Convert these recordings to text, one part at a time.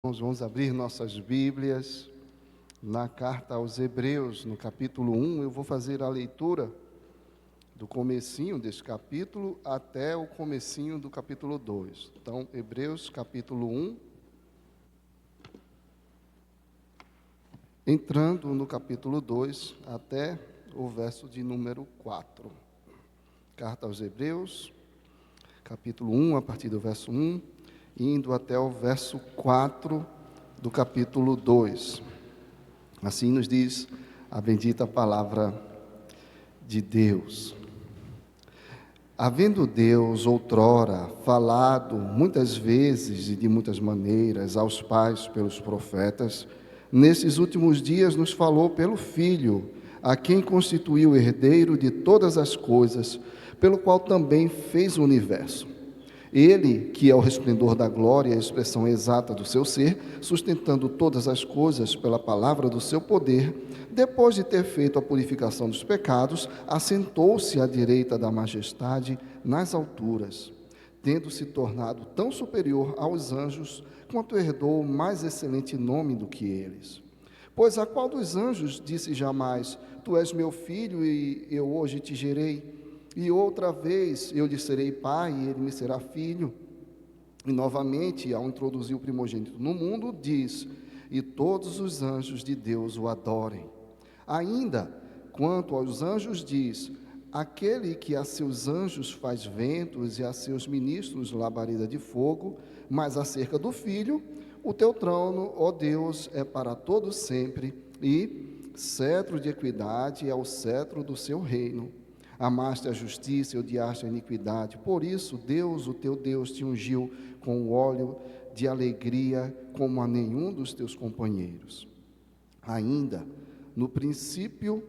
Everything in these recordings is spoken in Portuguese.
Nós vamos abrir nossas Bíblias na carta aos Hebreus, no capítulo 1. Eu vou fazer a leitura do comecinho deste capítulo até o comecinho do capítulo 2. Então, Hebreus, capítulo 1, entrando no capítulo 2 até o verso de número 4. Carta aos Hebreus, capítulo 1, a partir do verso 1, indo até o verso 4 do capítulo 2. Assim nos diz a bendita palavra de Deus. Havendo Deus outrora falado muitas vezes e de muitas maneiras aos pais pelos profetas, nesses últimos dias nos falou pelo Filho, a quem constituiu herdeiro de todas as coisas, pelo qual também fez o universo. Ele, que é o resplendor da glória e a expressão exata do seu ser, sustentando todas as coisas pela palavra do seu poder, depois de ter feito a purificação dos pecados, assentou-se à direita da majestade nas alturas, tendo se tornado tão superior aos anjos, quanto herdou mais excelente nome do que eles. Pois a qual dos anjos disse jamais: Tu és meu filho e eu hoje te gerei? E outra vez eu lhe serei pai e ele me será filho. E novamente, ao introduzir o primogênito no mundo, diz: E todos os anjos de Deus o adorem. Ainda, quanto aos anjos, diz: Aquele que a seus anjos faz ventos e a seus ministros labareda de fogo. Mas acerca do Filho: O teu trono, ó Deus, é para todo sempre, e cetro de equidade é o cetro do seu reino. Amaste a justiça e odiaste a iniquidade. Por isso, Deus, o teu Deus, te ungiu com o óleo de alegria, como a nenhum dos teus companheiros. Ainda, no princípio,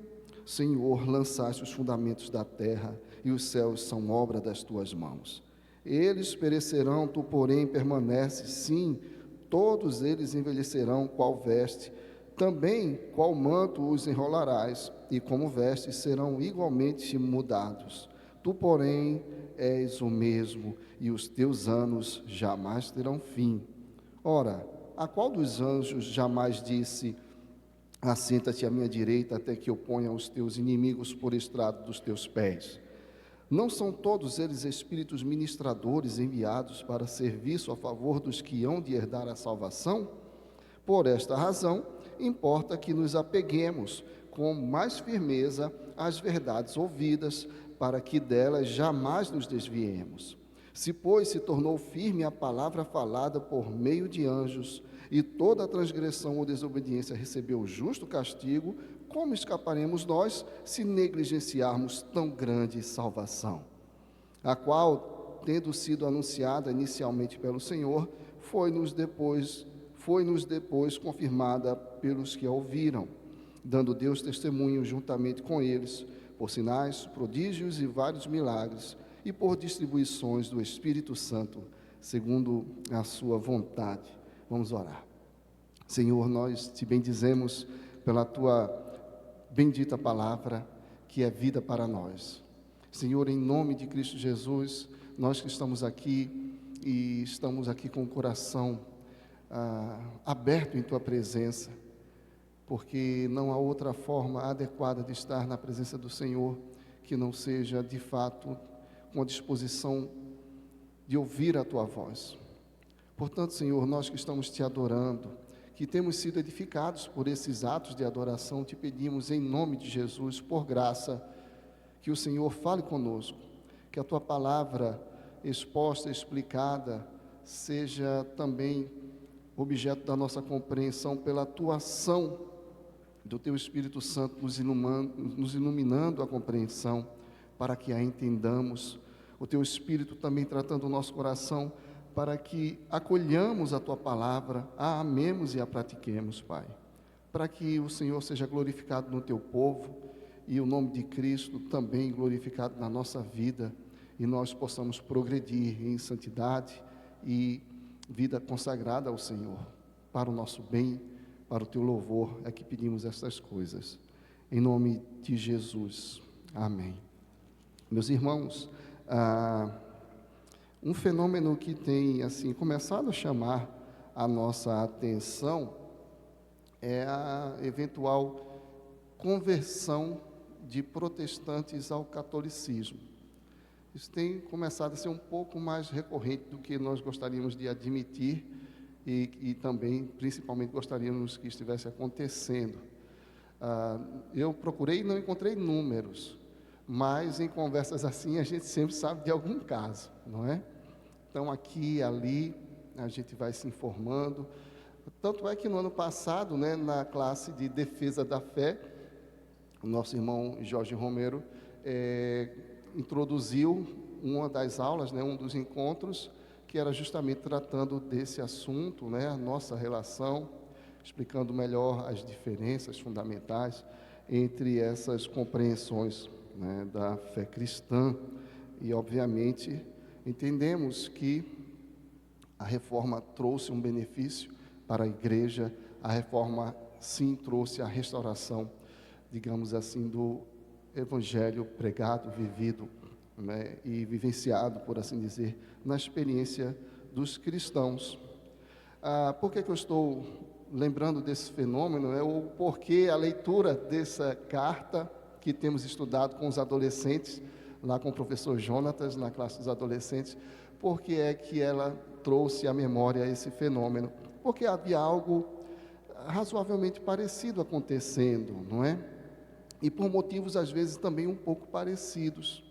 Senhor, lançaste os fundamentos da terra, e os céus são obra das tuas mãos. Eles perecerão, tu, porém, permaneces. Sim, todos eles envelhecerão, qual veste. Também, qual manto os enrolarás, e como vestes serão igualmente mudados. Tu, porém, és o mesmo, e os teus anos jamais terão fim. Ora, a qual dos anjos jamais disse: Assenta-te à minha direita, até que eu ponha os teus inimigos por estrado dos teus pés? Não são todos eles espíritos ministradores enviados para serviço a favor dos que hão de herdar a salvação? Por esta razão, importa que nos apeguemos com mais firmeza às verdades ouvidas, para que delas jamais nos desviemos. Se, pois, se tornou firme a palavra falada por meio de anjos, e toda a transgressão ou desobediência recebeu justo castigo, como escaparemos nós se negligenciarmos tão grande salvação? A qual, tendo sido anunciada inicialmente pelo Senhor, foi-nos depois confirmada pelos que a ouviram, dando Deus testemunho juntamente com eles, por sinais, prodígios e vários milagres, e por distribuições do Espírito Santo, segundo a sua vontade. Vamos orar. Senhor, nós te bendizemos pela tua bendita palavra, que é vida para nós. Senhor, em nome de Cristo Jesus, nós que estamos aqui e estamos aqui com o coração aberto em tua presença, porque não há outra forma adequada de estar na presença do Senhor que não seja, de fato, com a disposição de ouvir a tua voz. Portanto, Senhor, nós que estamos te adorando, que temos sido edificados por esses atos de adoração, te pedimos em nome de Jesus, por graça, que o Senhor fale conosco, que a tua palavra exposta, explicada, seja também objeto da nossa compreensão pela tua ação do teu Espírito Santo nos iluminando a compreensão, para que a entendamos. O teu Espírito também tratando o nosso coração, para que acolhamos a tua palavra, a amemos e a pratiquemos, Pai. Para que o Senhor seja glorificado no teu povo e o nome de Cristo também glorificado na nossa vida, e nós possamos progredir em santidade e vida consagrada ao Senhor, para o nosso bem, para o teu louvor, é que pedimos estas coisas, em nome de Jesus, amém. Meus irmãos, um fenômeno que tem, assim, começado a chamar a nossa atenção é a eventual conversão de protestantes ao catolicismo. Isso tem começado a ser um pouco mais recorrente do que nós gostaríamos de admitir e também, principalmente, gostaríamos que estivesse acontecendo. Eu procurei e não encontrei números, mas em conversas assim a gente sempre sabe de algum caso, não é? Então, aqui e ali, a gente vai se informando. Tanto é que no ano passado, né, na classe de defesa da fé, o nosso irmão Jorge Romero introduziu uma das aulas, né, um dos encontros, que era justamente tratando desse assunto, né, a nossa relação, explicando melhor as diferenças fundamentais entre essas compreensões, né, da fé cristã. E, obviamente, entendemos que a reforma trouxe um benefício para a igreja, a reforma, sim, trouxe a restauração, digamos assim, do evangelho pregado, vivido, né, e vivenciado, por assim dizer, na experiência dos cristãos. Por que eu estou lembrando desse fenômeno? O porquê a leitura dessa carta que temos estudado com os adolescentes, lá com o professor Jonatas, na classe dos adolescentes, porque é que ela trouxe à memória esse fenômeno? Porque havia algo razoavelmente parecido acontecendo, não é? E por motivos, às vezes, também um pouco parecidos.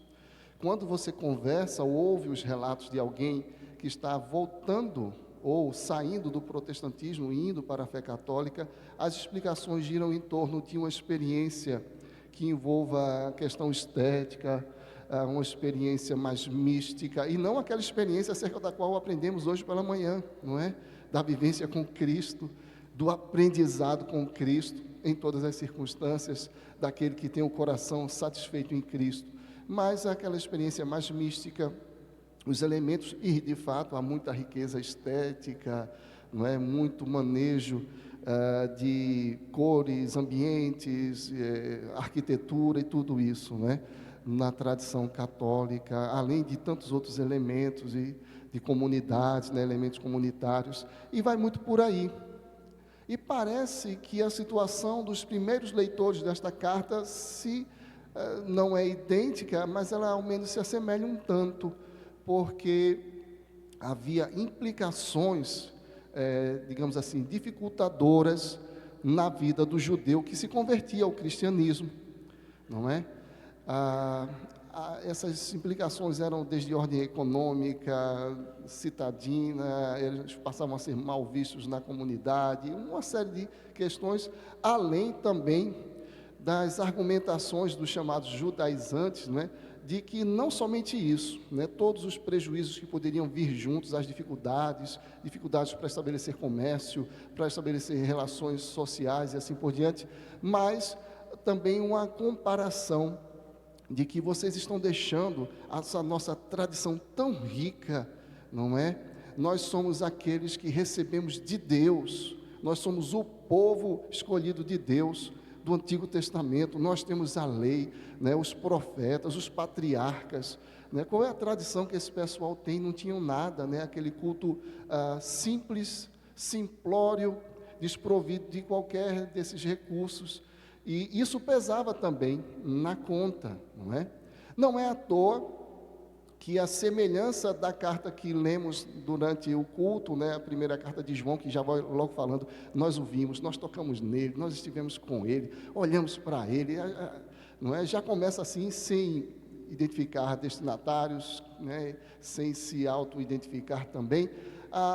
Quando você conversa ou ouve os relatos de alguém que está voltando ou saindo do protestantismo e indo para a fé católica, as explicações giram em torno de uma experiência que envolva a questão estética, uma experiência mais mística, e não aquela experiência acerca da qual aprendemos hoje pela manhã, não é? Da vivência com Cristo, do aprendizado com Cristo, em todas as circunstâncias, daquele que tem o coração satisfeito em Cristo, mas aquela experiência mais mística, os elementos, e de fato há muita riqueza estética, não é? Muito manejo de cores, ambientes, arquitetura e tudo isso, não é? Na tradição católica, além de tantos outros elementos e de comunidades, né? Elementos comunitários, e vai muito por aí. E parece que a situação dos primeiros leitores desta carta não é idêntica, mas ela ao menos se assemelha um tanto, porque havia implicações, digamos assim, dificultadoras na vida do judeu que se convertia ao cristianismo, não é? Essas implicações eram desde ordem econômica, citadina, eles passavam a ser mal vistos na comunidade, uma série de questões, além também das argumentações dos chamados judaizantes, né, de que não somente isso, né, todos os prejuízos que poderiam vir juntos, as dificuldades para estabelecer comércio, para estabelecer relações sociais e assim por diante, mas também uma comparação de que vocês estão deixando essa nossa tradição tão rica, não é? Nós somos aqueles que recebemos de Deus, nós somos o povo escolhido de Deus, do Antigo Testamento, nós temos a lei, né, os profetas, os patriarcas, né? Qual é a tradição que esse pessoal tem? Não tinham nada, né? Aquele culto simples, simplório, desprovido de qualquer desses recursos, e isso pesava também na conta, não é? Não é à toa que a semelhança da carta que lemos durante o culto, né, a primeira carta de João, que já vai logo falando, nós o vimos, nós tocamos nele, nós estivemos com ele, olhamos para ele, não é? Já começa assim, sem identificar destinatários, né, sem se auto-identificar também.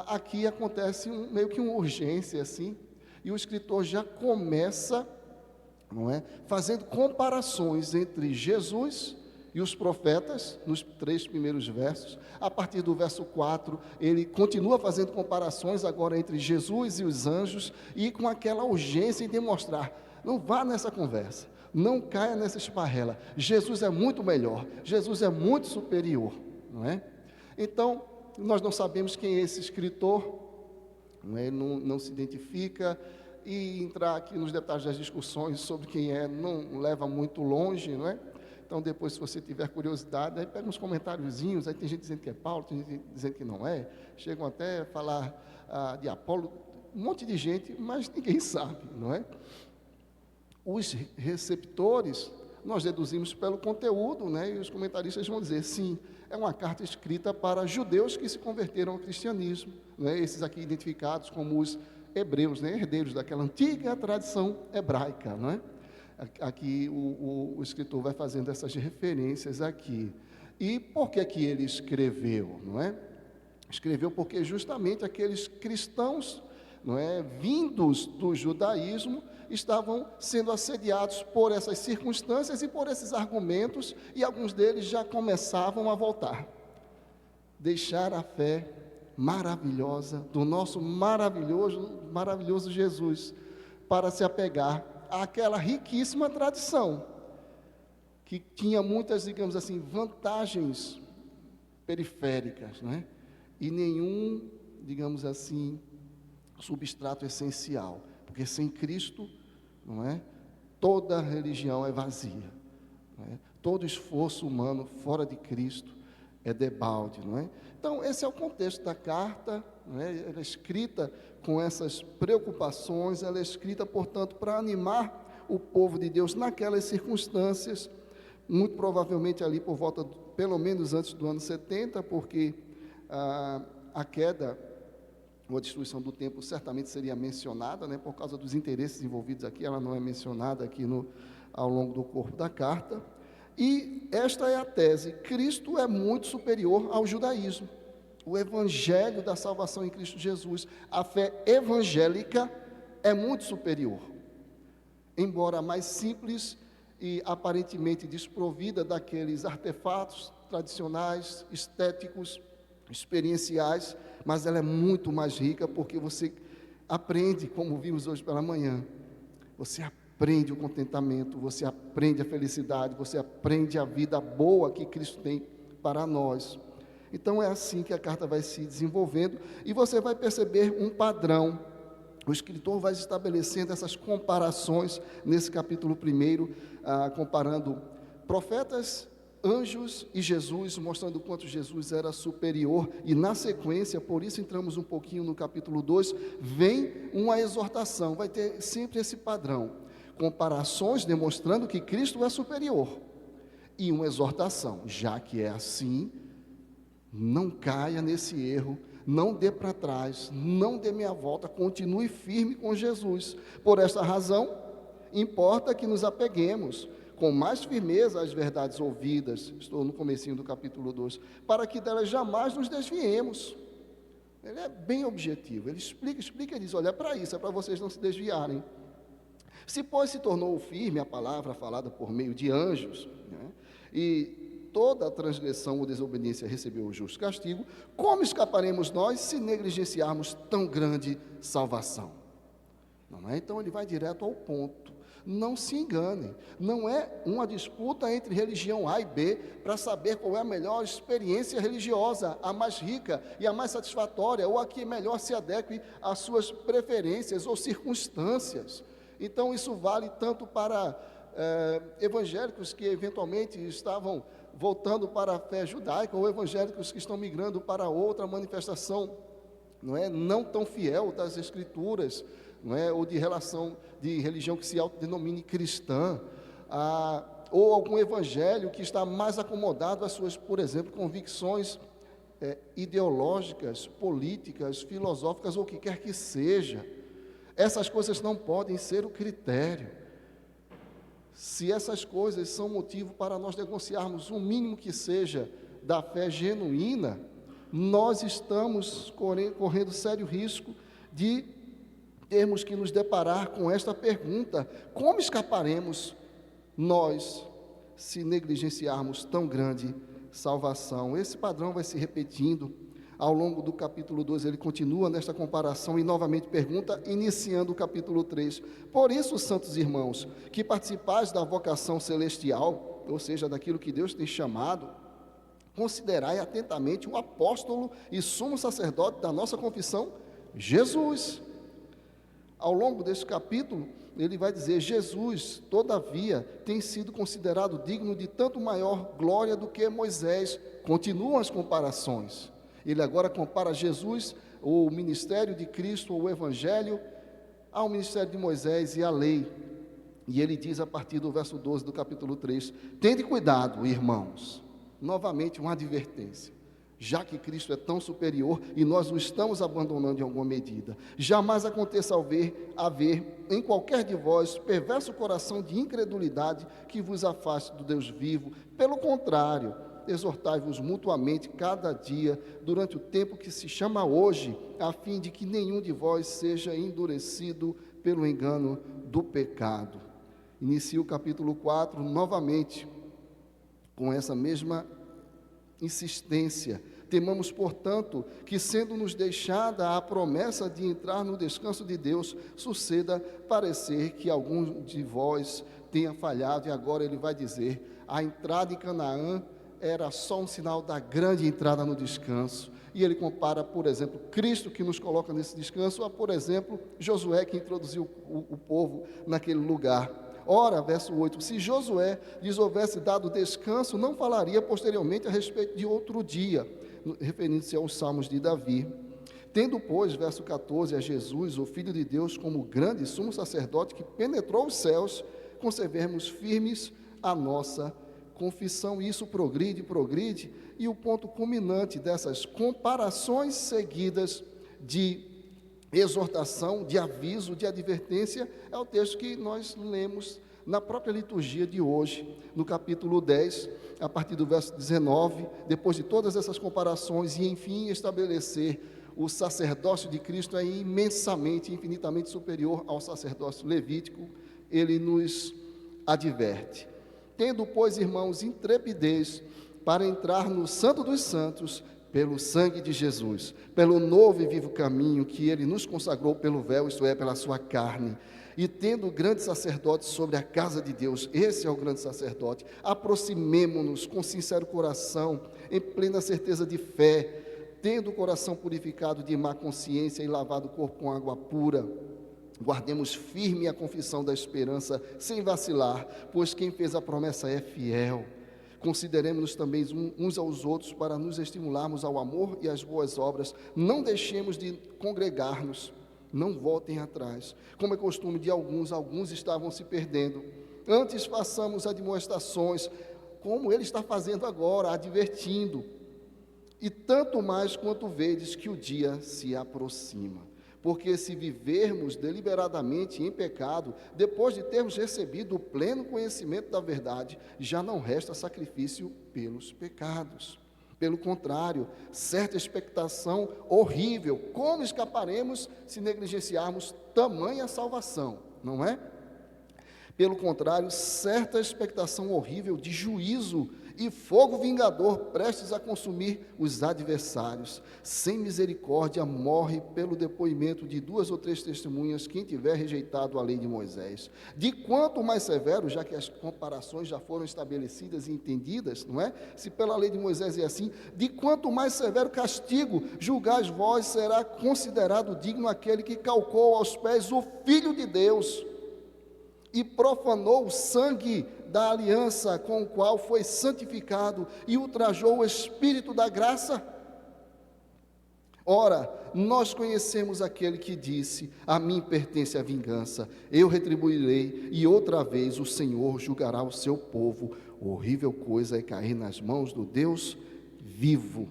Aqui acontece meio que uma urgência assim, e o escritor já começa, não é, fazendo comparações entre Jesus e os profetas, nos 3 primeiros versos. A partir do verso 4, ele continua fazendo comparações agora entre Jesus e os anjos, e com aquela urgência em demonstrar, não vá nessa conversa, não caia nessa esparrela, Jesus é muito melhor, Jesus é muito superior, não é? Então, nós não sabemos quem é esse escritor, não é? Não se identifica, e entrar aqui nos detalhes das discussões sobre quem é, não leva muito longe, não é? Então, depois, se você tiver curiosidade, aí pega uns comentáriozinhos, aí tem gente dizendo que é Paulo, tem gente dizendo que não é, chegam até a falar de Apolo, um monte de gente, mas ninguém sabe, não é? Os receptores, nós deduzimos pelo conteúdo, né? E os comentaristas vão dizer, sim, é uma carta escrita para judeus que se converteram ao cristianismo, né? Esses aqui identificados como os hebreus, né? Herdeiros daquela antiga tradição hebraica, não é? Aqui o escritor vai fazendo essas referências aqui. E por que ele escreveu, não é? Escreveu porque justamente aqueles cristãos, não é, vindos do judaísmo, estavam sendo assediados por essas circunstâncias e por esses argumentos, e alguns deles já começavam a voltar. Deixar a fé maravilhosa do nosso maravilhoso Jesus, para se apegar àquela riquíssima tradição, que tinha muitas, digamos assim, vantagens periféricas, não é? E nenhum, digamos assim, substrato essencial, porque sem Cristo, não é? Toda religião é vazia, não é? Todo esforço humano fora de Cristo é debalde, não é? Então, esse é o contexto da carta, não é? Ela é escrita com essas preocupações, ela é escrita, portanto, para animar o povo de Deus naquelas circunstâncias, muito provavelmente ali por volta, pelo menos antes do ano 70, porque a queda ou a destruição do templo certamente seria mencionada, né, por causa dos interesses envolvidos aqui, ela não é mencionada aqui ao longo do corpo da carta. E esta é a tese: Cristo é muito superior ao judaísmo. O evangelho da salvação em Cristo Jesus, a fé evangélica é muito superior, embora mais simples e aparentemente desprovida daqueles artefatos tradicionais, estéticos, experienciais, mas ela é muito mais rica, porque você aprende, como vimos hoje pela manhã, você aprende o contentamento, você aprende a felicidade, você aprende a vida boa que Cristo tem para nós. Então é assim que a carta vai se desenvolvendo, e você vai perceber um padrão. O escritor vai estabelecendo essas comparações nesse capítulo 1, comparando profetas, anjos e Jesus, mostrando o quanto Jesus era superior. E na sequência, por isso entramos um pouquinho no capítulo 2, vem uma exortação, vai ter sempre esse padrão: comparações demonstrando que Cristo é superior, e uma exortação: já que é assim, não caia nesse erro, não dê para trás, não dê meia volta, continue firme com Jesus. Por esta razão, importa que nos apeguemos com mais firmeza às verdades ouvidas, estou no comecinho do capítulo 2, para que delas jamais nos desviemos. Ele é bem objetivo, ele explica e diz: olha, é para isso, é para vocês não se desviarem. Se, pois, se tornou firme a palavra falada por meio de anjos, né, e toda a transgressão ou desobediência recebeu o justo castigo, como escaparemos nós se negligenciarmos tão grande salvação? Não é? Então ele vai direto ao ponto. Não se enganem, não é uma disputa entre religião A e B para saber qual é a melhor experiência religiosa, a mais rica e a mais satisfatória, ou a que melhor se adeque às suas preferências ou circunstâncias. Então isso vale tanto para evangélicos que eventualmente estavam voltando para a fé judaica, ou evangélicos que estão migrando para outra manifestação, não tão fiel das Escrituras, ou de religião que se autodenomine cristã, ou algum evangelho que está mais acomodado às suas, por exemplo, convicções ideológicas, políticas, filosóficas, ou o que quer que seja. Essas coisas não podem ser o critério. Se essas coisas são motivo para nós negociarmos o mínimo que seja da fé genuína, nós estamos correndo sério risco de termos que nos deparar com esta pergunta: como escaparemos nós se negligenciarmos tão grande salvação? Esse padrão vai se repetindo ao longo do capítulo 2, ele continua nesta comparação e novamente pergunta, iniciando o capítulo 3. Por isso, santos irmãos, que participais da vocação celestial, ou seja, daquilo que Deus tem chamado, considerai atentamente o apóstolo e sumo sacerdote da nossa confissão, Jesus. Ao longo desse capítulo, ele vai dizer: Jesus, todavia, tem sido considerado digno de tanto maior glória do que Moisés. Continuam as comparações. Ele agora compara Jesus ou o ministério de Cristo, ou o Evangelho, ao ministério de Moisés e à lei. E ele diz a partir do verso 12 do capítulo 3, tende cuidado, irmãos, novamente uma advertência, já que Cristo é tão superior e nós o estamos abandonando em alguma medida, jamais aconteça haver em qualquer de vós perverso coração de incredulidade que vos afaste do Deus vivo, pelo contrário, exortai-vos mutuamente cada dia, durante o tempo que se chama hoje, a fim de que nenhum de vós seja endurecido pelo engano do pecado. Inicia o capítulo 4 novamente, com essa mesma insistência. Temamos, portanto, que sendo-nos deixada a promessa de entrar no descanso de Deus, suceda parecer que algum de vós tenha falhado, e agora ele vai dizer, a entrada em Canaã era só um sinal da grande entrada no descanso, e ele compara, por exemplo, Cristo que nos coloca nesse descanso, a, por exemplo, Josué que introduziu o povo naquele lugar. Ora, verso 8, se Josué lhes houvesse dado descanso, não falaria posteriormente a respeito de outro dia, referindo-se aos salmos de Davi. Tendo, pois, verso 14, a Jesus, o Filho de Deus, como grande sumo sacerdote que penetrou os céus, conservemos firmes a nossa confissão. Isso progride, e o ponto culminante dessas comparações seguidas de exortação, de aviso, de advertência, é o texto que nós lemos na própria liturgia de hoje, no capítulo 10, a partir do verso 19, depois de todas essas comparações, e enfim estabelecer o sacerdócio de Cristo é imensamente, infinitamente superior ao sacerdócio levítico, ele nos adverte. Tendo, pois, irmãos, intrepidez para entrar no Santo dos Santos, pelo sangue de Jesus, pelo novo e vivo caminho que ele nos consagrou pelo véu, isto é, pela sua carne, e tendo grande sacerdote sobre a casa de Deus, esse é o grande sacerdote, aproximemo-nos com sincero coração, em plena certeza de fé, tendo o coração purificado de má consciência e lavado o corpo com água pura, guardemos firme a confissão da esperança, sem vacilar, pois quem fez a promessa é fiel. Consideremos-nos também uns aos outros para nos estimularmos ao amor e às boas obras. Não deixemos de congregar-nos, não voltem atrás, como é costume de alguns estavam se perdendo. Antes façamos admoestações, como ele está fazendo agora, advertindo. E tanto mais quanto vedes que o dia se aproxima. Porque se vivermos deliberadamente em pecado, depois de termos recebido o pleno conhecimento da verdade, já não resta sacrifício pelos pecados. Pelo contrário, certa expectação horrível, como escaparemos se negligenciarmos tamanha salvação, não é? Pelo contrário, certa expectação horrível de juízo e fogo vingador prestes a consumir os adversários. Sem misericórdia morre pelo depoimento de 2 ou 3 testemunhas quem tiver rejeitado a lei de Moisés. De quanto mais severo, já que as comparações já foram estabelecidas e entendidas, não é? Se pela lei de Moisés é assim, de quanto mais severo castigo julgais vós, será considerado digno aquele que calcou aos pés o Filho de Deus e profanou o sangue da aliança com o qual foi santificado e ultrajou o Espírito da graça. Ora, nós conhecemos aquele que disse, a mim pertence a vingança, eu retribuirei, e outra vez o Senhor julgará o seu povo. Horrível coisa é cair nas mãos do Deus vivo.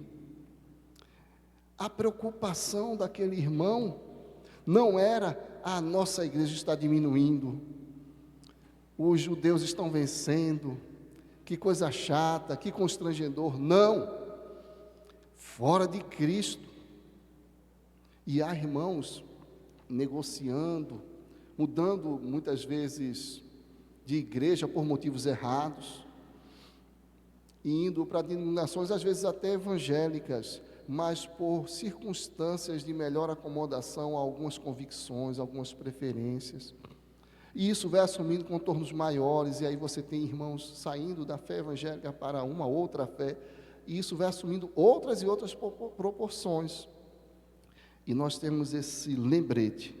A preocupação daquele irmão não era, a nossa igreja está diminuindo, os judeus estão vencendo, que coisa chata, que constrangedor. Não, fora de Cristo. E há irmãos negociando, mudando muitas vezes de igreja por motivos errados, e indo para denominações às vezes até evangélicas, mas por circunstâncias de melhor acomodação a algumas convicções, algumas preferências. E isso vai assumindo contornos maiores, e aí você tem irmãos saindo da fé evangélica para uma outra fé, e isso vai assumindo outras e outras proporções. E nós temos esse lembrete,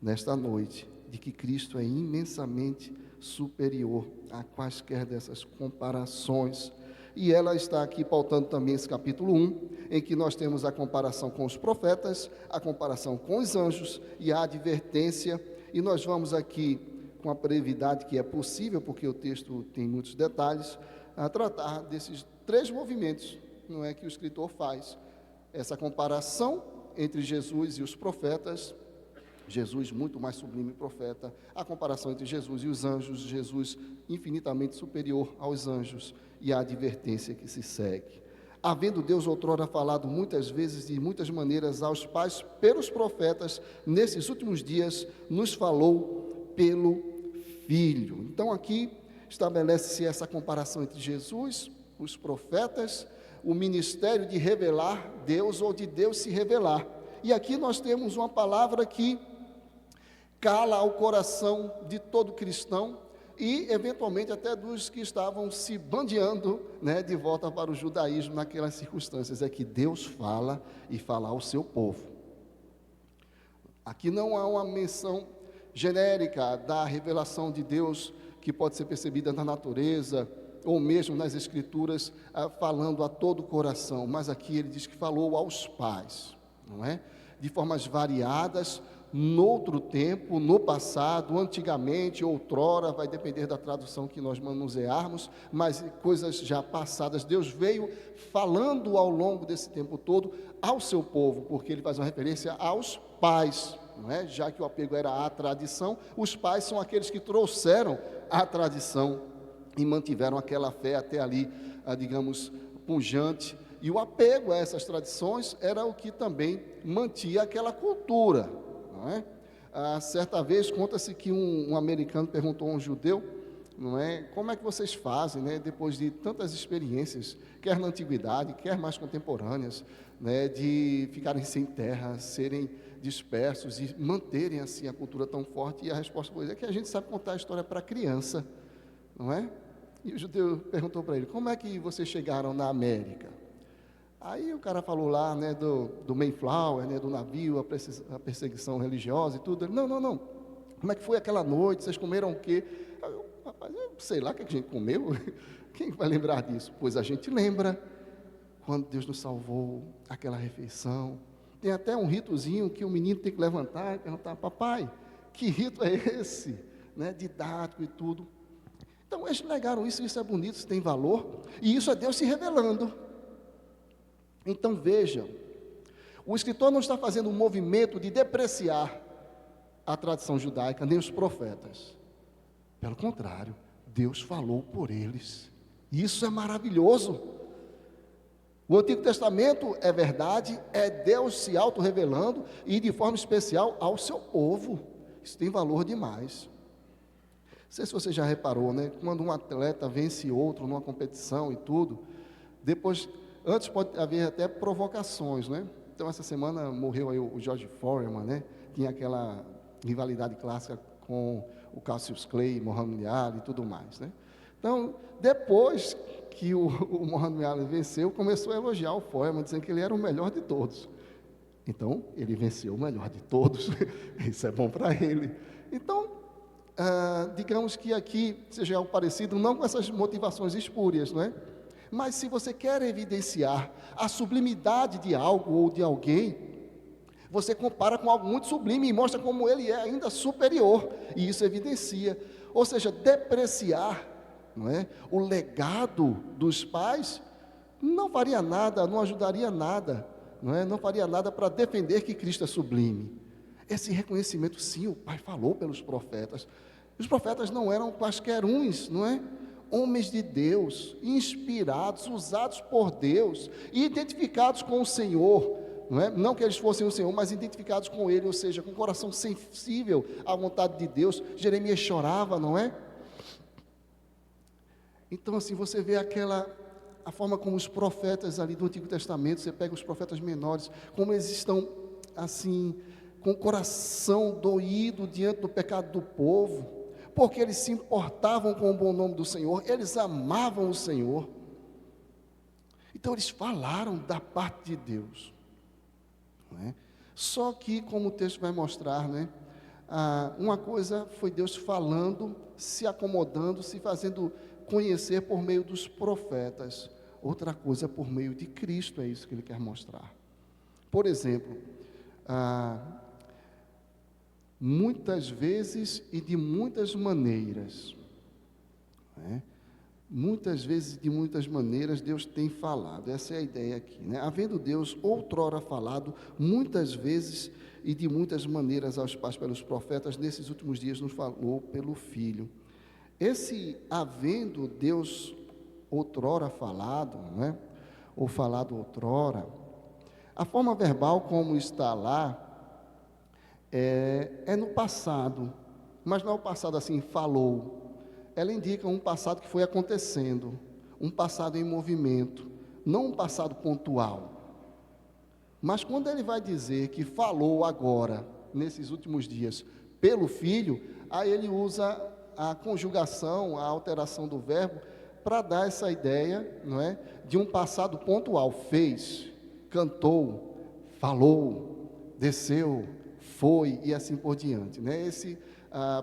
nesta noite, de que Cristo é imensamente superior a quaisquer dessas comparações. E ela está aqui pautando também esse capítulo 1, em que nós temos a comparação com os profetas, a comparação com os anjos e a advertência. E nós vamos aqui, com a brevidade que é possível, porque o texto tem muitos detalhes, a tratar desses três movimentos, não é, que o escritor faz. Essa comparação entre Jesus e os profetas, Jesus muito mais sublime profeta, a comparação entre Jesus e os anjos, Jesus infinitamente superior aos anjos, e a advertência que se segue. Havendo Deus outrora falado muitas vezes e de muitas maneiras aos pais pelos profetas, nesses últimos dias nos falou pelo Filho. Então aqui estabelece-se essa comparação entre Jesus, os profetas, o ministério de revelar Deus ou de Deus se revelar. E aqui nós temos uma palavra que cala ao coração de todo cristão e, eventualmente, até dos que estavam se bandeando, né, de volta para o judaísmo naquelas circunstâncias, é que Deus fala e fala ao seu povo. Aqui não há uma menção genérica da revelação de Deus que pode ser percebida na natureza, ou mesmo nas Escrituras, falando a todo o coração, mas aqui ele diz que falou aos pais, não é? De formas variadas, noutro tempo, no passado, antigamente, outrora, vai depender da tradução que nós manusearmos, mas coisas já passadas. Deus veio falando ao longo desse tempo todo ao seu povo, porque ele faz uma referência aos pais, não é? Já que o apego era à tradição, os pais são aqueles que trouxeram a tradição e mantiveram aquela fé até ali, digamos, pujante. E o apego a essas tradições era o que também mantinha aquela cultura, não é? Certa vez, conta-se que um americano perguntou a um judeu, não é, como é que vocês fazem, né, depois de tantas experiências, quer na antiguidade, quer mais contemporâneas, né, de ficarem sem terra, serem dispersos e manterem assim a cultura tão forte. E a resposta foi: é que a gente sabe contar a história para criança, não é? E o judeu perguntou para ele: como é que vocês chegaram na América? Aí o cara falou lá, né, do Mayflower, né, do navio, a perseguição religiosa e tudo. Ele: não, como é que foi aquela noite, vocês comeram o quê? Rapaz, eu sei lá o que a gente comeu, quem vai lembrar disso? Pois a gente lembra, quando Deus nos salvou, aquela refeição. Tem até um ritozinho que o menino tem que levantar e perguntar: papai, que rito é esse? Né, didático e tudo. Então eles negaram isso, isso é bonito, isso tem valor, e isso é Deus se revelando. Então vejam, o escritor não está fazendo um movimento de depreciar a tradição judaica, nem os profetas. Pelo contrário, Deus falou por eles. Isso é maravilhoso. O Antigo Testamento é verdade, é Deus se auto-revelando e de forma especial ao seu povo. Isso tem valor demais. Não sei se você já reparou, né? Quando um atleta vence outro numa competição e tudo, depois, antes pode haver até provocações, né? Então essa semana morreu aí o George Foreman, né? Tinha aquela rivalidade clássica com o Cassius Clay, Muhammad Ali e tudo mais, né? Então, depois que o Muhammad Ali venceu, começou a elogiar o Foreman, dizendo que ele era o melhor de todos. Então, ele venceu o melhor de todos. Isso é bom para ele. Então, digamos que aqui seja algo parecido, não com essas motivações espúrias, não é? Mas se você quer evidenciar a sublimidade de algo ou de alguém, você compara com algo muito sublime e mostra como ele é ainda superior, e isso evidencia. Ou seja, depreciar, não é, o legado dos pais não faria nada, não ajudaria nada, não faria nada para defender que Cristo é sublime. Esse reconhecimento, sim, o Pai falou pelos profetas. Os profetas não eram quaisquer uns, não é? Homens de Deus, inspirados, usados por Deus, identificados com o Senhor, não é? Não que eles fossem o Senhor, mas identificados com Ele, ou seja, com o coração sensível à vontade de Deus. Jeremias chorava, não é? Então, assim, você vê a forma como os profetas ali do Antigo Testamento, você pega os profetas menores, como eles estão, assim, com o coração doído diante do pecado do povo, porque eles se importavam com o bom nome do Senhor, eles amavam o Senhor. Então eles falaram da parte de Deus, não é? Só que, como o texto vai mostrar, né, uma coisa foi Deus falando, se acomodando, se fazendo conhecer por meio dos profetas. outra coisa por meio de Cristo, é isso que ele quer mostrar. Por exemplo, muitas vezes e de muitas maneiras, né? Muitas vezes, de muitas maneiras, Deus tem falado, essa é a ideia aqui, né? Havendo Deus outrora falado, muitas vezes e de muitas maneiras aos pais pelos profetas, nesses últimos dias nos falou pelo Filho. Esse havendo Deus outrora falado, né? Ou falado outrora, a forma verbal como está lá, é no passado, mas não é o passado assim, falou. Ela indica um passado que foi acontecendo, um passado em movimento, não um passado pontual. Mas quando ele vai dizer que falou agora, nesses últimos dias, pelo Filho, aí ele usa a conjugação, a alteração do verbo, para dar essa ideia, não é, de um passado pontual. Fez, cantou, falou, desceu, foi e assim por diante, né? Esse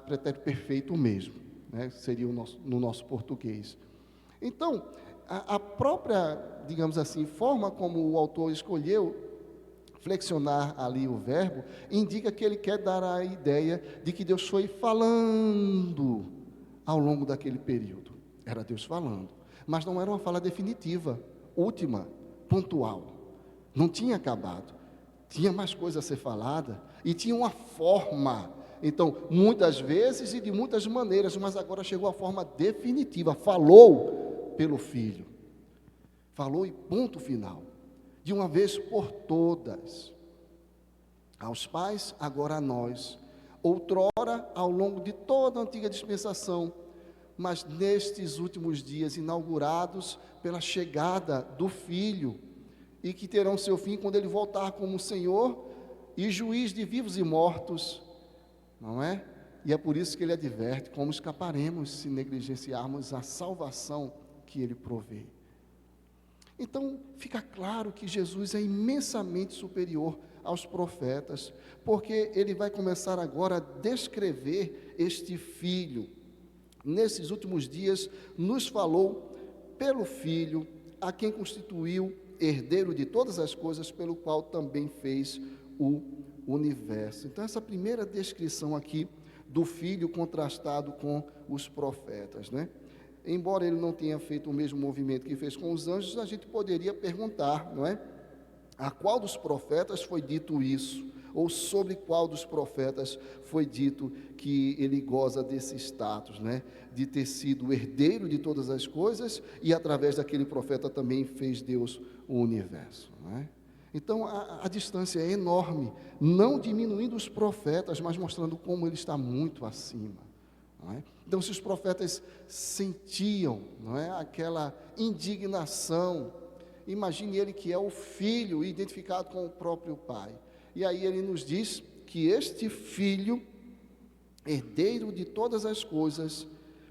pretérito perfeito mesmo. Né, seria no nosso português. Então, a própria, digamos assim, forma como o autor escolheu flexionar ali o verbo, indica que ele quer dar a ideia de que Deus foi falando ao longo daquele período. Era Deus falando, mas não era uma fala definitiva, última, pontual. Não tinha acabado. Tinha mais coisa a ser falada e tinha uma forma. Então, muitas vezes e de muitas maneiras, mas agora chegou a forma definitiva. Falou pelo Filho. Falou e ponto final. De uma vez por todas. Aos pais, agora a nós. Outrora, ao longo de toda a antiga dispensação, mas nestes últimos dias inaugurados pela chegada do Filho, e que terão seu fim quando ele voltar como Senhor e juiz de vivos e mortos, não é? E é por isso que ele adverte como escaparemos se negligenciarmos a salvação que ele provê. Então, fica claro que Jesus é imensamente superior aos profetas, porque ele vai começar agora a descrever este Filho. Nesses últimos dias, nos falou pelo Filho, a quem constituiu herdeiro de todas as coisas, pelo qual também fez o universo. Então, essa primeira descrição aqui do Filho contrastado com os profetas, né? Embora ele não tenha feito o mesmo movimento que fez com os anjos, a gente poderia perguntar, não é? A qual dos profetas foi dito isso? Ou sobre qual dos profetas foi dito que ele goza desse status, né? De ter sido herdeiro de todas as coisas e através daquele profeta também fez Deus o universo, não é? Então, a distância é enorme, não diminuindo os profetas, mas mostrando como ele está muito acima. Não é? Então, se os profetas sentiam, não é, aquela indignação, imagine ele que é o Filho, identificado com o próprio Pai. E aí ele nos diz que este Filho, herdeiro de todas as coisas,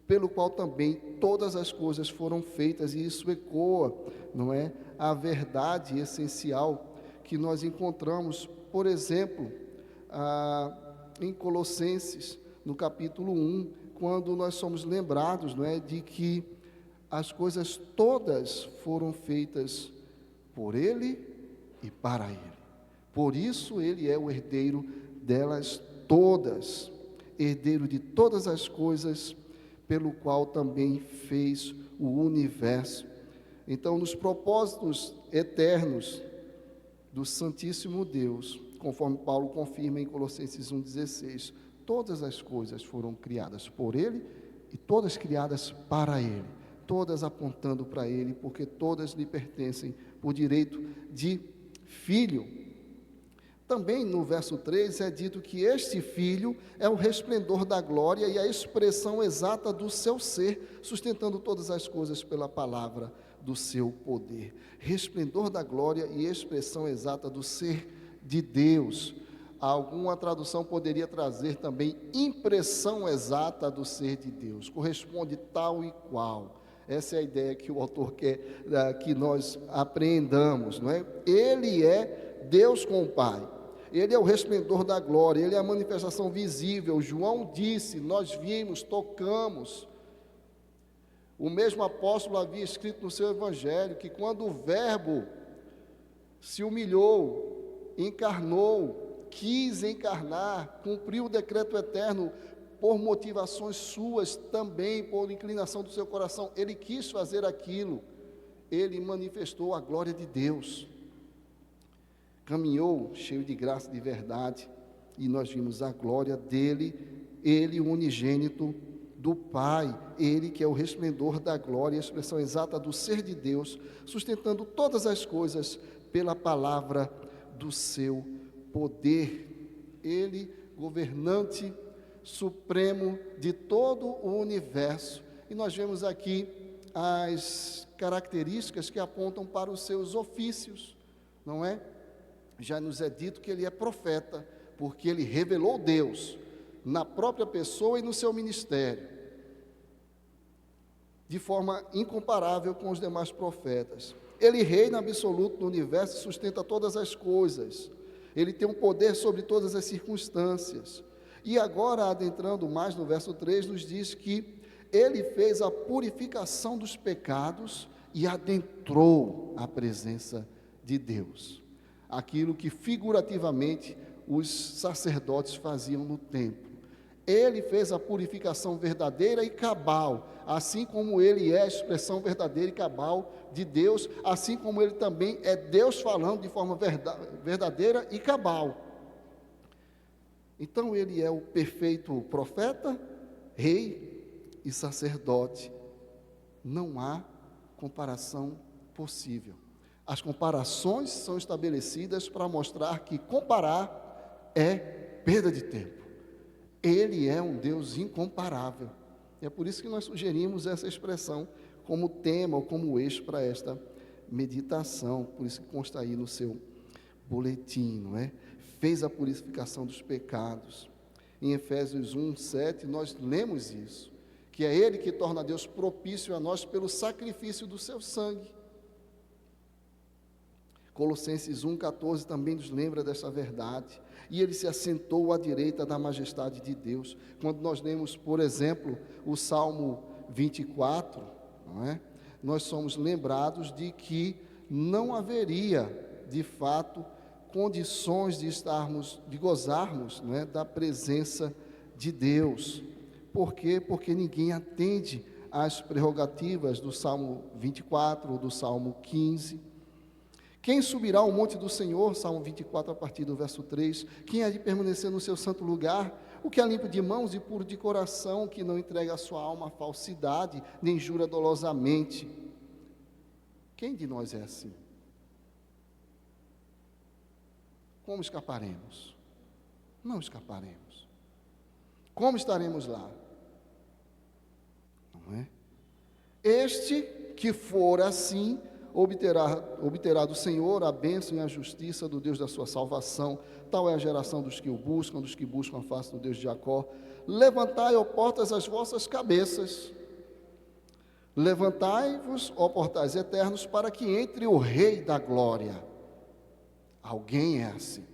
pelo qual também todas as coisas foram feitas, e isso ecoa, não é, a verdade essencial que nós encontramos, por exemplo, em Colossenses, no capítulo 1, quando nós somos lembrados, não é, de que as coisas todas foram feitas por Ele e para Ele. Por isso Ele é o herdeiro delas todas, herdeiro de todas as coisas, pelo qual também fez o universo. Então, nos propósitos eternos do Santíssimo Deus, conforme Paulo confirma em Colossenses 1,16, todas as coisas foram criadas por Ele e todas criadas para Ele, todas apontando para Ele, porque todas lhe pertencem por direito de filho. Também no verso 3 é dito que este Filho é o resplendor da glória e a expressão exata do seu ser, sustentando todas as coisas pela palavra do seu poder. Resplendor da glória e expressão exata do ser de Deus. Alguma tradução poderia trazer também impressão exata do ser de Deus, corresponde tal e qual. Essa é a ideia que o autor quer que nós apreendamos, não é? Ele é Deus com o Pai, Ele é o resplendor da glória, Ele é a manifestação visível. João disse, nós vimos, tocamos. O mesmo apóstolo havia escrito no seu evangelho que quando o Verbo se humilhou, encarnou, quis encarnar, cumpriu o decreto eterno por motivações suas, também por inclinação do seu coração, ele quis fazer aquilo, ele manifestou a glória de Deus, caminhou cheio de graça e de verdade, e nós vimos a glória dele, ele o unigênito do Pai, ele que é o resplendor da glória, a expressão exata do ser de Deus, sustentando todas as coisas pela palavra do seu poder, ele governante supremo de todo o universo. E nós vemos aqui as características que apontam para os seus ofícios, não é? Já nos é dito que ele é profeta, porque ele revelou Deus na própria pessoa e no seu ministério, de forma incomparável com os demais profetas. Ele reina absoluto no universo e sustenta todas as coisas. Ele tem um poder sobre todas as circunstâncias. E agora, adentrando mais no verso 3, nos diz que ele fez a purificação dos pecados e adentrou a presença de Deus. Aquilo que figurativamente os sacerdotes faziam no templo. Ele fez a purificação verdadeira e cabal, assim como ele é a expressão verdadeira e cabal de Deus, assim como ele também é Deus falando de forma verdadeira e cabal. Então ele é o perfeito profeta, rei e sacerdote. Não há comparação possível. As comparações são estabelecidas para mostrar que comparar é perda de tempo. Ele é um Deus incomparável. E é por isso que nós sugerimos essa expressão como tema ou como eixo para esta meditação. Por isso que consta aí no seu boletim, não é? Fez a purificação dos pecados. Em Efésios 1, 7, nós lemos isso, que é Ele que torna Deus propício a nós pelo sacrifício do seu sangue. Colossenses 1,14 também nos lembra dessa verdade. E Ele se assentou à direita da majestade de Deus. Quando nós lemos, por exemplo, o Salmo 24, não é? Nós somos lembrados de que não haveria, de fato, condições de gozarmos, não é, da presença de Deus. Por quê? Porque ninguém atende às prerrogativas do Salmo 24 ou do Salmo 15. Quem subirá ao monte do Senhor, Salmo 24, a partir do verso 3, quem há de permanecer no seu santo lugar, o que é limpo de mãos e puro de coração, que não entrega a sua alma à falsidade, nem jura dolosamente. Quem de nós é assim? Como escaparemos? Não escaparemos. Como estaremos lá? Não é? Este que for assim, obterá do Senhor a bênção e a justiça do Deus da sua salvação. Tal é a geração dos que o buscam, dos que buscam a face do Deus de Jacó. Levantai, ó portas, as vossas cabeças. Levantai-vos, ó portais eternos, para que entre o Rei da Glória. Alguém é assim,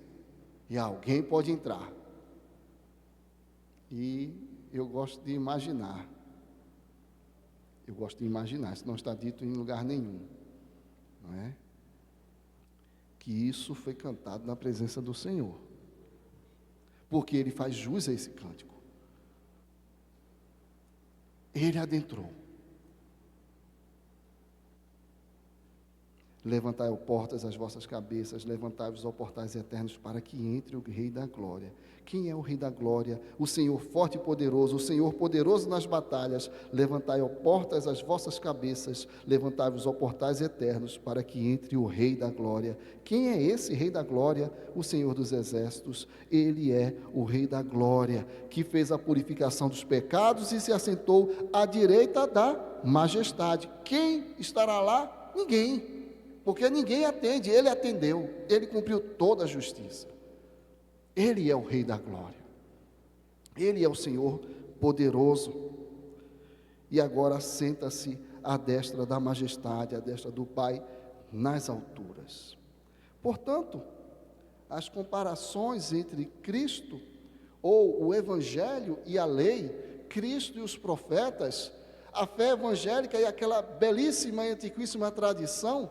e alguém pode entrar. E eu gosto de imaginar, isso não está dito em lugar nenhum, não é? Que isso foi cantado na presença do Senhor, porque Ele faz jus a esse cântico. Ele adentrou. Levantai, ó portas, as vossas cabeças, levantai-vos, ó portais eternos, para que entre o Rei da Glória. Quem é o Rei da Glória? O Senhor forte e poderoso, o Senhor poderoso nas batalhas. Levantai, ó portas, as vossas cabeças, levantai-vos, ó portais eternos, para que entre o Rei da Glória. Quem é esse Rei da Glória? O Senhor dos Exércitos. Ele é o Rei da Glória, que fez a purificação dos pecados e se assentou à direita da majestade. Quem estará lá? Ninguém. Porque ninguém atende, Ele atendeu, Ele cumpriu toda a justiça. Ele é o Rei da Glória, Ele é o Senhor poderoso, e agora senta-se à destra da majestade, à destra do Pai, nas alturas. Portanto, as comparações entre Cristo, ou o Evangelho e a lei, Cristo e os profetas, a fé evangélica e aquela belíssima e antiquíssima tradição,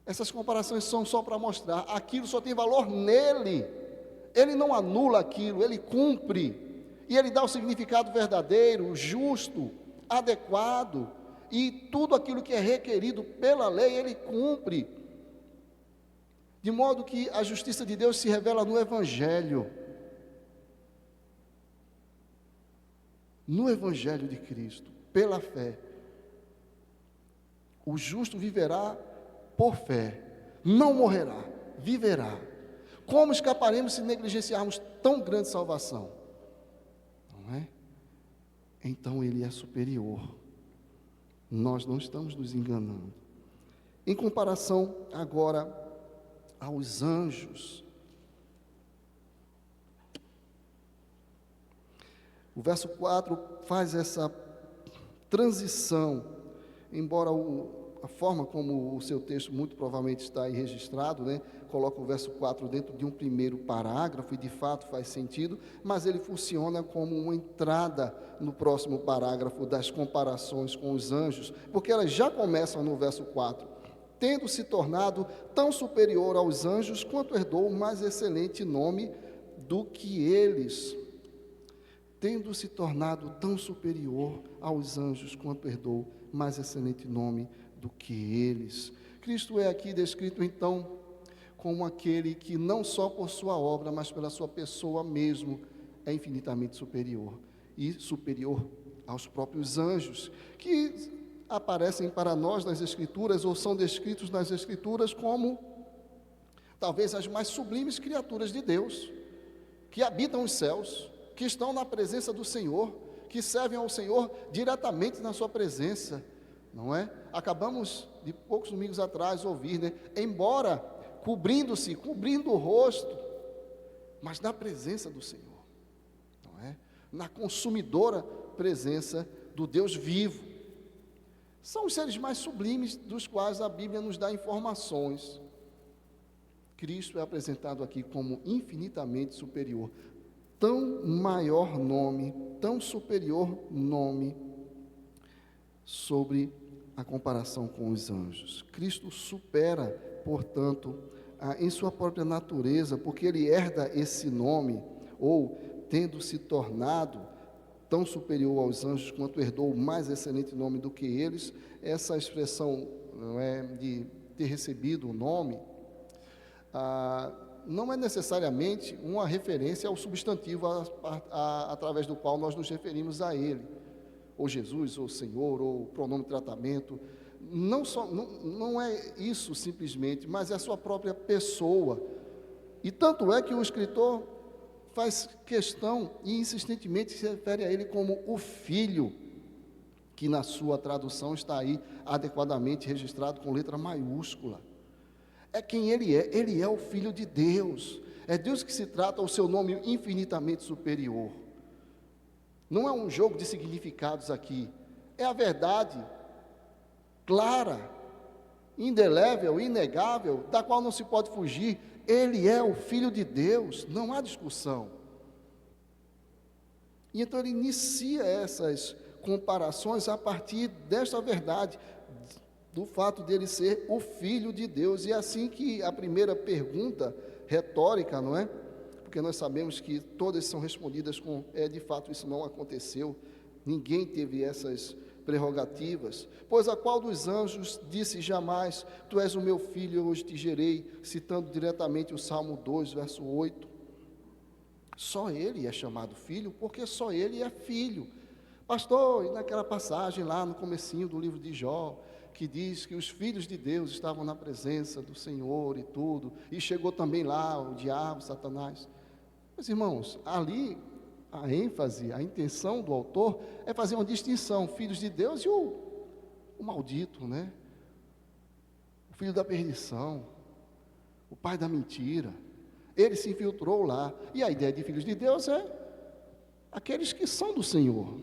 essas comparações são só para mostrar, aquilo só tem valor nele, ele não anula aquilo, ele cumpre, e ele dá o significado verdadeiro, justo, adequado, e tudo aquilo que é requerido pela lei, ele cumpre, de modo que a justiça de Deus se revela no Evangelho, de Cristo, pela fé. O justo viverá por fé, não morrerá, viverá. Como escaparemos se negligenciarmos tão grande salvação? Não é? Então ele é superior. Nós não estamos nos enganando. Em comparação agora aos anjos, o verso 4 faz essa transição, embora a forma como o seu texto muito provavelmente está aí registrado, né, coloca o verso 4 dentro de um primeiro parágrafo, e de fato faz sentido, mas ele funciona como uma entrada no próximo parágrafo das comparações com os anjos, porque elas já começam no verso 4, tendo se tornado tão superior aos anjos, quanto herdou o mais excelente nome do que eles. Tendo se tornado tão superior aos anjos, quanto herdou mais excelente nome do que eles. Cristo é aqui descrito então como aquele que não só por sua obra, mas pela sua pessoa mesmo, é infinitamente superior, e superior aos próprios anjos, que aparecem para nós nas Escrituras, ou são descritos nas Escrituras como talvez as mais sublimes criaturas de Deus, que habitam os céus, que estão na presença do Senhor, que servem ao Senhor diretamente na sua presença, não é? Acabamos de poucos domingos atrás ouvir, né? Embora cobrindo o rosto, mas na presença do Senhor, não é? Na consumidora presença do Deus vivo. São os seres mais sublimes dos quais a Bíblia nos dá informações. Cristo é apresentado aqui como infinitamente superior. Tão maior nome, tão superior nome sobre a comparação com os anjos. Cristo supera, portanto, em sua própria natureza, porque ele herda esse nome, ou tendo se tornado tão superior aos anjos, quanto herdou o mais excelente nome do que eles. Essa expressão, não é, de ter recebido o nome, não é necessariamente uma referência ao substantivo através do qual nós nos referimos a ele, ou Jesus, ou Senhor, ou pronome de tratamento. Não é isso simplesmente, mas é a sua própria pessoa. E tanto é que o escritor faz questão e insistentemente se refere a ele como o Filho, que na sua tradução está aí adequadamente registrado com letra maiúscula. É quem ele é o Filho de Deus, é Deus que se trata, o seu nome infinitamente superior. Não é um jogo de significados aqui, é a verdade clara, indelével, inegável, da qual não se pode fugir. Ele é o Filho de Deus, não há discussão. E então ele inicia essas comparações a partir desta verdade, do fato dele ser o Filho de Deus. E é assim que a primeira pergunta retórica, não é? Porque nós sabemos que todas são respondidas com, de fato isso não aconteceu, ninguém teve essas prerrogativas. Pois a qual dos anjos disse jamais, tu és o meu filho, hoje te gerei, citando diretamente o Salmo 2, verso 8. Só ele é chamado filho, porque só ele é filho. Pastor, e naquela passagem lá no comecinho do livro de Jó, que diz que os filhos de Deus estavam na presença do Senhor e tudo, e chegou também lá o diabo, Satanás. Mas irmãos, ali a ênfase, a intenção do autor é fazer uma distinção, filhos de Deus e o maldito, né? O filho da perdição, o pai da mentira. Ele se infiltrou lá, e a ideia de filhos de Deus é aqueles que são do Senhor.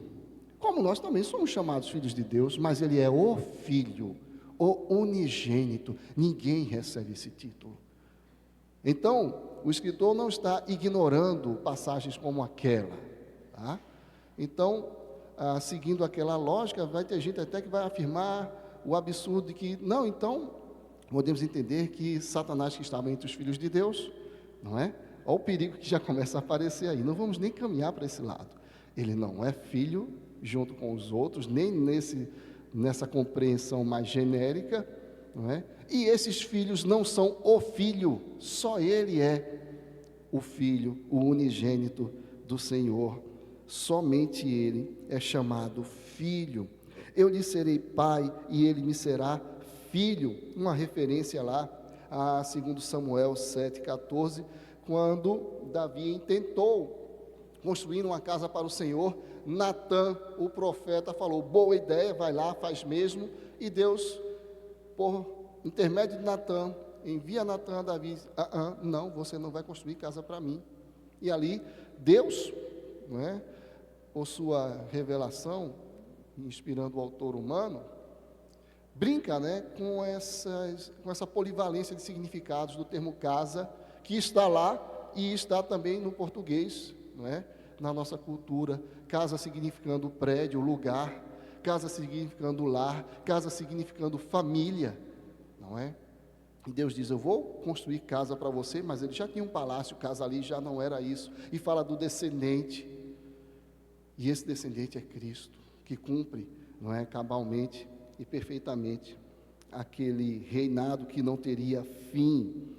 Como nós também somos chamados filhos de Deus, mas ele é o Filho, o unigênito. Ninguém recebe esse título. Então, o escritor não está ignorando passagens como aquela, tá? Então, seguindo aquela lógica, vai ter gente até que vai afirmar o absurdo de que, não, então, podemos entender que Satanás que estava entre os filhos de Deus, não é? Olha o perigo que já começa a aparecer aí, não vamos nem caminhar para esse lado. Ele não é filho junto com os outros, nem nessa compreensão mais genérica, não é? E esses filhos não são o filho, só ele é o filho, o unigênito do Senhor, somente ele é chamado filho. Eu lhe serei pai e ele me será filho, uma referência lá a 2 Samuel 7,14, quando Davi tentou construir uma casa para o Senhor. Natã, o profeta, falou, boa ideia, vai lá, faz mesmo, e Deus, por intermédio de Natã, envia Natã a Davi, não, você não vai construir casa para mim. E ali, Deus, não é, por sua revelação, inspirando o autor humano, brinca, né, com essa polivalência de significados do termo casa, que está lá e está também no português, não é? Na nossa cultura, casa significando prédio, lugar, casa significando lar, casa significando família, não é? E Deus diz, eu vou construir casa para você, mas ele já tinha um palácio, casa ali já não era isso, e fala do descendente, e esse descendente é Cristo, que cumpre, não é, cabalmente e perfeitamente aquele reinado que não teria fim.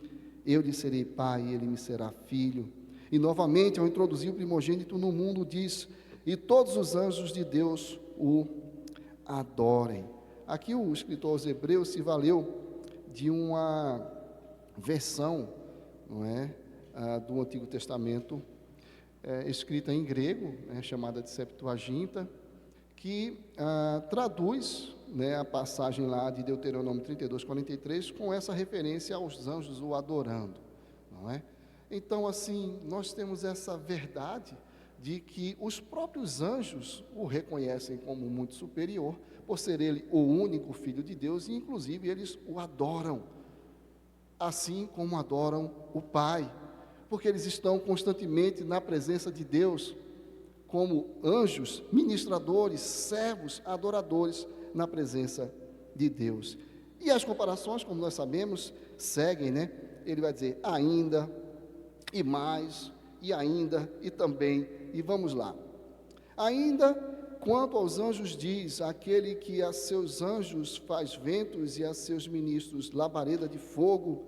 Eu lhe serei pai e ele me será filho. E novamente, ao introduzir o primogênito no mundo, diz, e todos os anjos de Deus o adorem. Aqui o escritor aos Hebreus se valeu de uma versão, não é, do Antigo Testamento, escrita em grego, chamada de Septuaginta, que traduz, né, a passagem lá de Deuteronômio 32:43 com essa referência aos anjos o adorando, não é? Então, assim, nós temos essa verdade de que os próprios anjos o reconhecem como muito superior, por ser ele o único Filho de Deus, e inclusive eles o adoram, assim como adoram o Pai, porque eles estão constantemente na presença de Deus, como anjos, ministradores, servos, adoradores na presença de Deus. E as comparações, como nós sabemos, seguem, né? Ele vai dizer ainda, e mais, e ainda, e também, e vamos lá. Ainda, quanto aos anjos diz, aquele que a seus anjos faz ventos e a seus ministros labareda de fogo,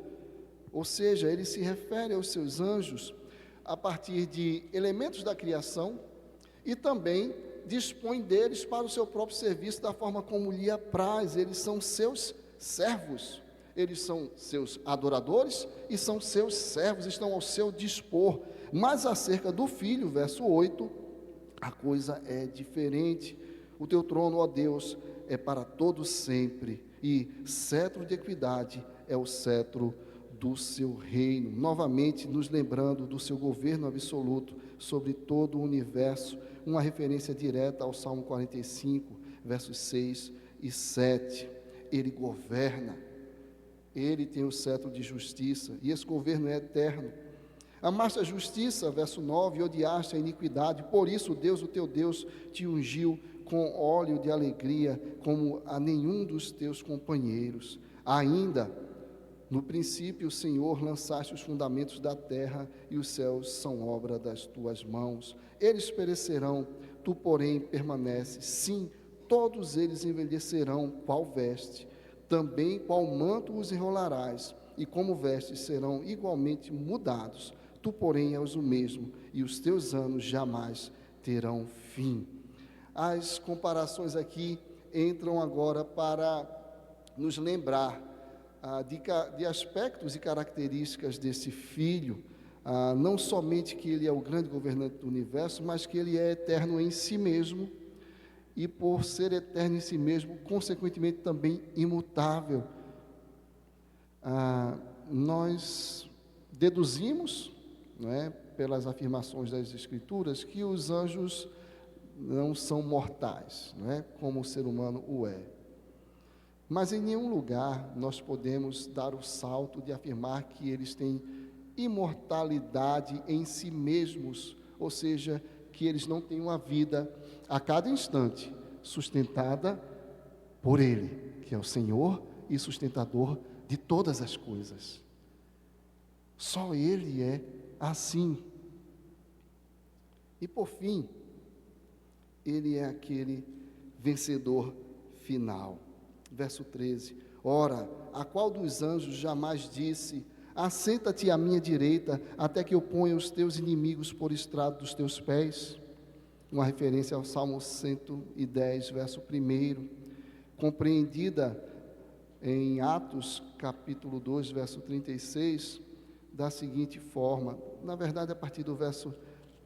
ou seja, ele se refere aos seus anjos a partir de elementos da criação, e também dispõe deles para o seu próprio serviço da forma como lhe apraz. Eles são seus servos, eles são seus adoradores e são seus servos, estão ao seu dispor. Mas acerca do Filho, verso 8, a coisa é diferente. O teu trono, ó Deus, é para todo sempre, e cetro de equidade é o cetro do seu reino, novamente nos lembrando do seu governo absoluto sobre todo o universo, uma referência direta ao Salmo 45, versos 6 e 7. Ele governa, ele tem o cetro de justiça, e esse governo é eterno. Amaste a justiça, verso 9, e odiaste a iniquidade, por isso Deus, o teu Deus, te ungiu com óleo de alegria, como a nenhum dos teus companheiros. Ainda, no princípio, Senhor, lançaste os fundamentos da terra, e os céus são obra das tuas mãos. Eles perecerão, tu, porém, permaneces. Sim, todos eles envelhecerão, qual veste. Também qual manto os enrolarás, e como vestes serão igualmente mudados. Tu, porém, és o mesmo, e os teus anos jamais terão fim. As comparações aqui entram agora para nos lembrar de aspectos e características desse Filho, não somente que ele é o grande governante do universo, mas que ele é eterno em si mesmo, e por ser eterno em si mesmo, consequentemente também imutável. Nós deduzimos, não é, pelas afirmações das Escrituras, que os anjos não são mortais, não é, como o ser humano o é. Mas em nenhum lugar nós podemos dar o salto de afirmar que eles têm imortalidade em si mesmos, ou seja, que eles não têm uma vida a cada instante sustentada por Ele, que é o Senhor e sustentador de todas as coisas. Só Ele é assim. E por fim, Ele é aquele vencedor final. Verso 13: ora, a qual dos anjos jamais disse: assenta-te à minha direita, até que eu ponha os teus inimigos por estrado dos teus pés? Uma referência ao Salmo 110, verso 1, compreendida em Atos, capítulo 2, verso 36, da seguinte forma, na verdade, a partir do verso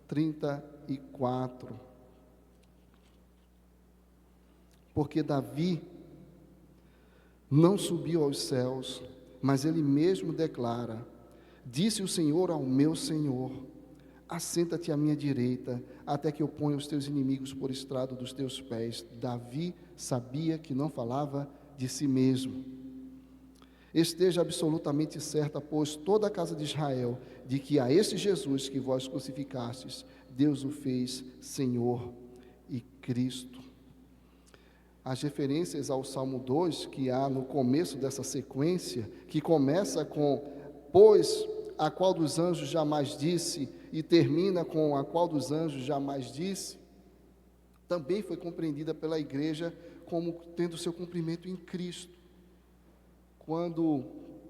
34. Porque Davi não subiu aos céus, mas ele mesmo declara: disse o Senhor ao meu Senhor: assenta-te à minha direita, até que eu ponha os teus inimigos por estrado dos teus pés. Davi sabia que não falava de si mesmo. Esteja absolutamente certa, pois, toda a casa de Israel, de que a esse Jesus que vós crucificastes, Deus o fez Senhor e Cristo. As referências ao Salmo 2, que há no começo dessa sequência, que começa com: pois a qual dos anjos jamais disse, e termina com: a qual dos anjos jamais disse, também foi compreendida pela igreja como tendo seu cumprimento em Cristo. Quando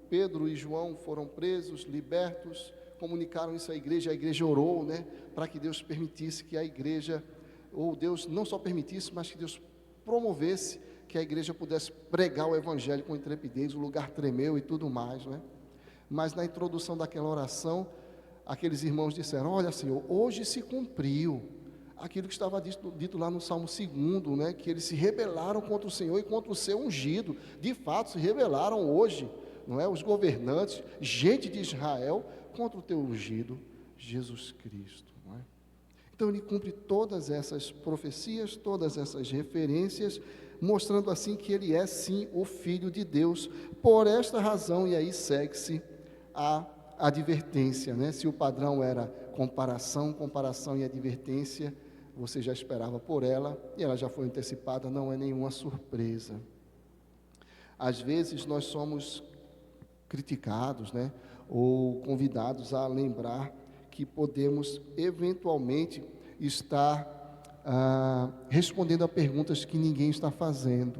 Pedro e João foram presos, libertos, comunicaram isso à igreja, a igreja orou, para que Deus permitisse que a igreja, ou Deus não só permitisse, mas que Deus promovesse que a igreja pudesse pregar o evangelho com intrepidez. O lugar tremeu e tudo mais, Mas na introdução daquela oração, aqueles irmãos disseram: olha, Senhor, hoje se cumpriu aquilo que estava dito lá no Salmo 2, que eles se rebelaram contra o Senhor e contra o seu ungido. De fato, se rebelaram hoje, os governantes, gente de Israel, contra o teu ungido, Jesus Cristo. Então ele cumpre todas essas profecias, todas essas referências, mostrando assim que ele é sim o Filho de Deus. Por esta razão, e aí segue-se a advertência, Se o padrão era comparação e advertência, você já esperava por ela, e ela já foi antecipada, não é nenhuma surpresa. Às vezes nós somos criticados, ou convidados a lembrar que podemos eventualmente estar respondendo a perguntas que ninguém está fazendo,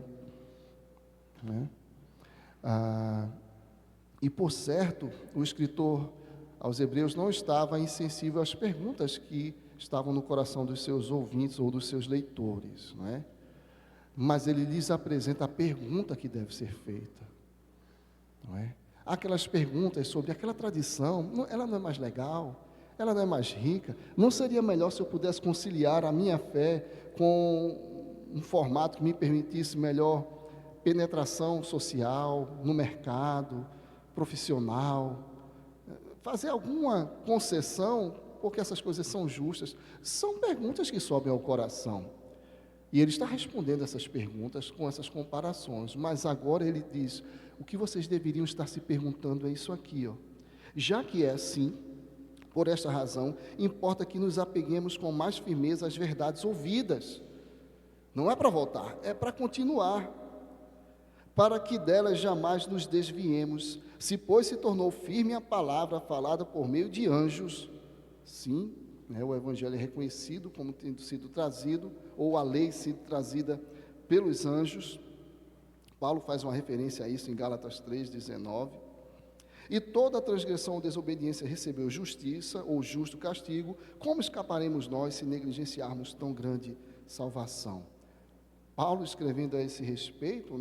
e por certo, o escritor aos Hebreus não estava insensível às perguntas que estavam no coração dos seus ouvintes ou dos seus leitores, mas ele lhes apresenta a pergunta que deve ser feita, Aquelas perguntas sobre aquela tradição, ela não é mais legal? Ela não é mais rica? Não seria melhor se eu pudesse conciliar a minha fé com um formato que me permitisse melhor penetração social, no mercado, profissional, fazer alguma concessão, porque essas coisas são justas? São perguntas que sobem ao coração. E ele está respondendo essas perguntas com essas comparações, mas agora ele diz: o que vocês deveriam estar se perguntando é isso aqui, já que é assim, por esta razão, importa que nos apeguemos com mais firmeza às verdades ouvidas. Não é para voltar, é para continuar, para que delas jamais nos desviemos. Se, pois, se tornou firme a palavra falada por meio de anjos, sim, o evangelho é reconhecido como tendo sido trazido, ou a lei sido trazida pelos anjos. Paulo faz uma referência a isso em Gálatas 3:19. E toda transgressão ou desobediência recebeu justiça ou justo castigo. Como escaparemos nós se negligenciarmos tão grande salvação? Paulo, escrevendo a esse respeito,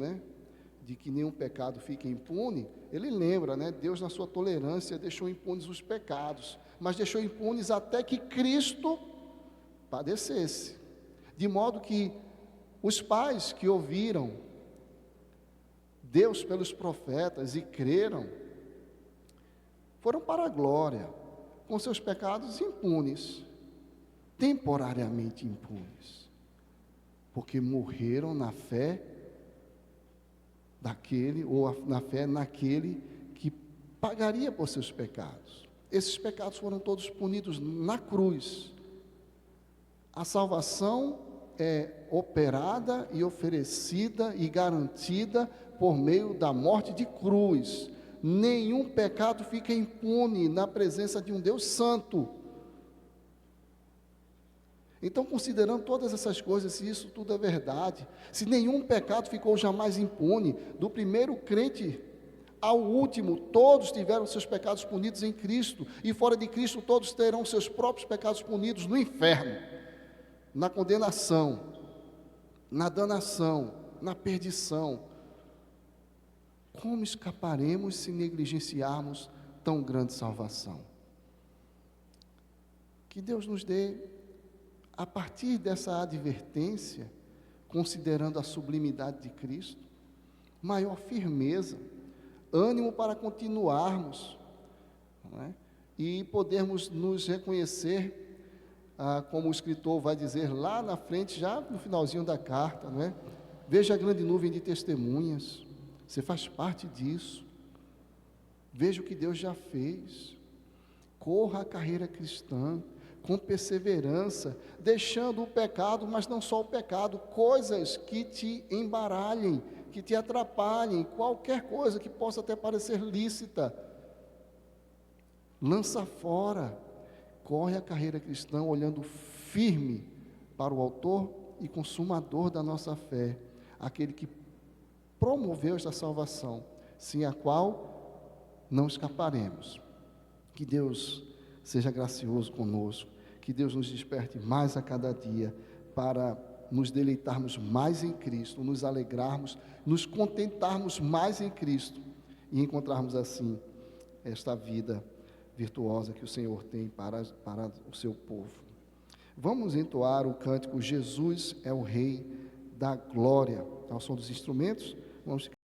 de que nenhum pecado fique impune, ele lembra, Deus na sua tolerância deixou impunes os pecados, mas deixou impunes até que Cristo padecesse, de modo que os pais que ouviram Deus pelos profetas e creram, foram para a glória, com seus pecados impunes, temporariamente impunes, porque morreram na fé daquele, ou na fé naquele que pagaria por seus pecados. Esses pecados foram todos punidos na cruz, A salvação é operada e oferecida e garantida por meio da morte de cruz. Nenhum pecado fica impune na presença de um Deus santo. Então, considerando todas essas coisas, se isso tudo é verdade, se nenhum pecado ficou jamais impune, do primeiro crente ao último, todos tiveram seus pecados punidos em Cristo, e fora de Cristo todos terão seus próprios pecados punidos no inferno, na condenação, na danação, na perdição. Como escaparemos se negligenciarmos tão grande salvação? Que Deus nos dê, a partir dessa advertência, considerando a sublimidade de Cristo, maior firmeza, ânimo para continuarmos, não é? E podermos nos reconhecer, como o escritor vai dizer lá na frente, já no finalzinho da carta, não é? Veja a grande nuvem de testemunhas, você faz parte disso, veja o que Deus já fez, corra a carreira cristã, com perseverança, deixando o pecado, mas não só o pecado, coisas que te embaralhem, que te atrapalhem, qualquer coisa que possa até parecer lícita, lança fora, corre a carreira cristã, olhando firme para o autor e consumador da nossa fé, aquele que promoveu esta salvação, sem a qual não escaparemos. Que Deus seja gracioso conosco, que Deus nos desperte mais a cada dia, para nos deleitarmos mais em Cristo, nos alegrarmos, nos contentarmos mais em Cristo, e encontrarmos assim, esta vida virtuosa que o Senhor tem para o seu povo. Vamos entoar o cântico Jesus é o Rei da Glória, ao som dos instrumentos. Vamos